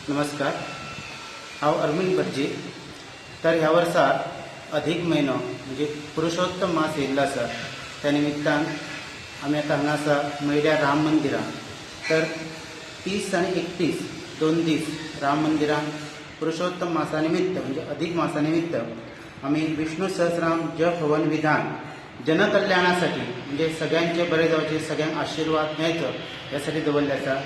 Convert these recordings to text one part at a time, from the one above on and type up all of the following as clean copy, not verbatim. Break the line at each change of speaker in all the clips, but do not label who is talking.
नमस्कार, हांव अरविंद भटजी. तर ह्या वर्सा अधिक म्हयनो म्हणजे पुरुषोत्तम मास येयल्लो आसा. त्या निमित्तान आमी आतां हांगा आसा मयड्या राम मंदिरान. तर 30 आनी 31 दोन दीस राम मंदिरान पुरुषोत्तम मासा निमित्त म्हणजे अधिक मासा निमित्त आमी विष्णू सहस्रनाम जप हवन विधान जनकल्याणासाठी म्हणजे सगळ्यांचे बरे जावचे, सगळ्यांक आशिर्वाद मेळचो यासाठी दवरले आसा.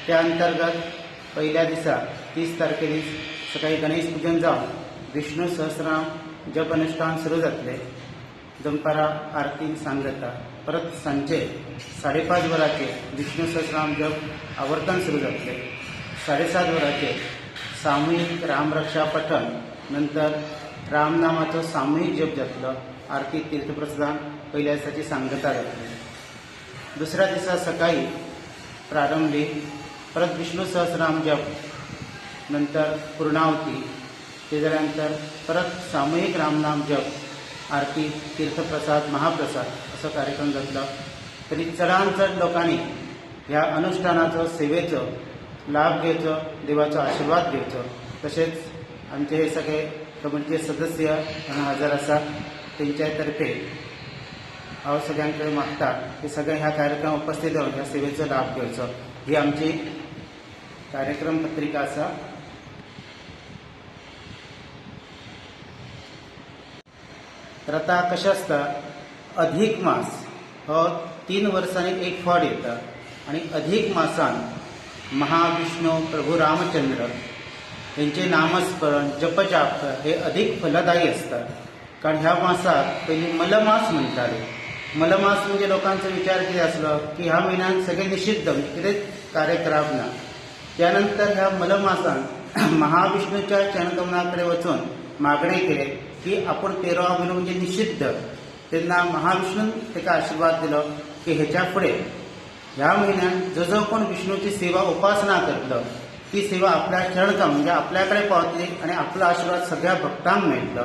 त्या अंतर्गत पहिल्या दिसा 30 तारखे दीस सकाळी गणेश पूजन जावन विष्णू सहस्रनाम जप अनुष्ठान सुरू जातले. दनपारां आरतीन सांग जाता. परत सांजे 5:30 वरांचेर विष्णू सहस्रनाम जप आवर्तन सुरू जातले. 7:30 वरांचेर सामुहीक रामरक्षा पठण नंतर रामनामाचो सामुहीक जप जातलो. आरती तीर्थप्रसादान पहिल्या दिसाची सांगता जातली. दुसऱ्या दिसा सकाळी प्रारंभीक परत विष्णू सहस्रनाम जप नंतर पूर्णावती, तेच्या नंतर परत सामुहीक रामनाम जप, आरती, तीर्थप्रसाद, महाप्रसाद असो कार्यक्रम जातलो. तरी चडांत चड लोकांनी ह्या अनुष्ठानाचो सेवेचो लाभ घेवचो, देवाचो आशिर्वाद घेवचो. तशेंच आमचे हे सगळे कमिटीचे सदस्य हांगा हजर आसात. तेंच्या तर्फे हांव सगळ्यां कडेन मागता की सगळे ह्या कार्यक्रमाक उपस्थित रावन ह्या सेवेचो लाभ घेवचो. ही आमची कार्यक्रम पत्रिका आसा. तर आतां कशें आसता, अधिक मास हो 3 वर्सांनी एक फावट येता आनी अधिक मासान महाविष्णू प्रभू रामचंद्र हेंचे नामस्मरण जपजाप हे अधिक फलदायी असतात. कारण ह्या मासाक पयलीं मलमास म्हणटाले. मलमास म्हणजे लोकांचो विचार कितें आसलो की ह्या म्हयन्यात सगळे निषिद्ध म्हणजे कितेंच कार्य करप ना. त्यानंतर ह्या मलमासान महाविष्णूच्या चरणकमला कडेन वचून मागणें केलें की आपूण 13 म्हयनो म्हणजे निषिद्ध. तेन्ना महाविष्णून ताका आशिर्वाद दिलो की हेच्या फुडें ह्या म्हयन्यात जो जो कोण विष्णूची सेवा उपासना करतलो ती सेवा आपल्या चरणकम म्हणजे आपल्या कडेन पावतली आनी आपलो आशिर्वाद सगळ्या भक्तांक मेळटलो.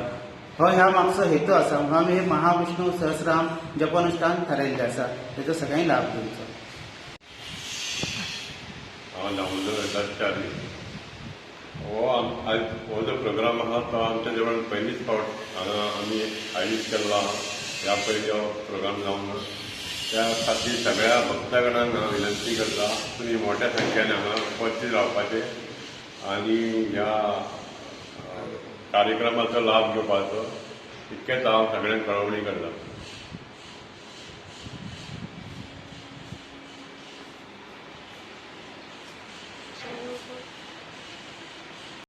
हो ह्या मागचो हेतू आसा. म्हणून आमी हे महाविष्णू सहस्रनाम जपानुष्ठान थारायिल्लें आसा. तेजो सगळ्यांनी लाभ घेवचो.
हांव दामोदर दत्ताचार्य. हो जो प्रोग्राम आहा तो आमच्या जवळ पयलींच फावट हांगा आमी आयोजीत केल्लो आहा. ह्या पयली हो प्रोग्राम जावंक ना. त्या खातीर सगळ्या भक्तगणांक हांव विनंती करता तुमी मोठ्या संख्येन हांगा उपस्थित रावपाचें आनी ह्या कार्यक्रमाचो लाभ घेवपाचो इतकेंच हांव सगळ्यांक कळवणी करता.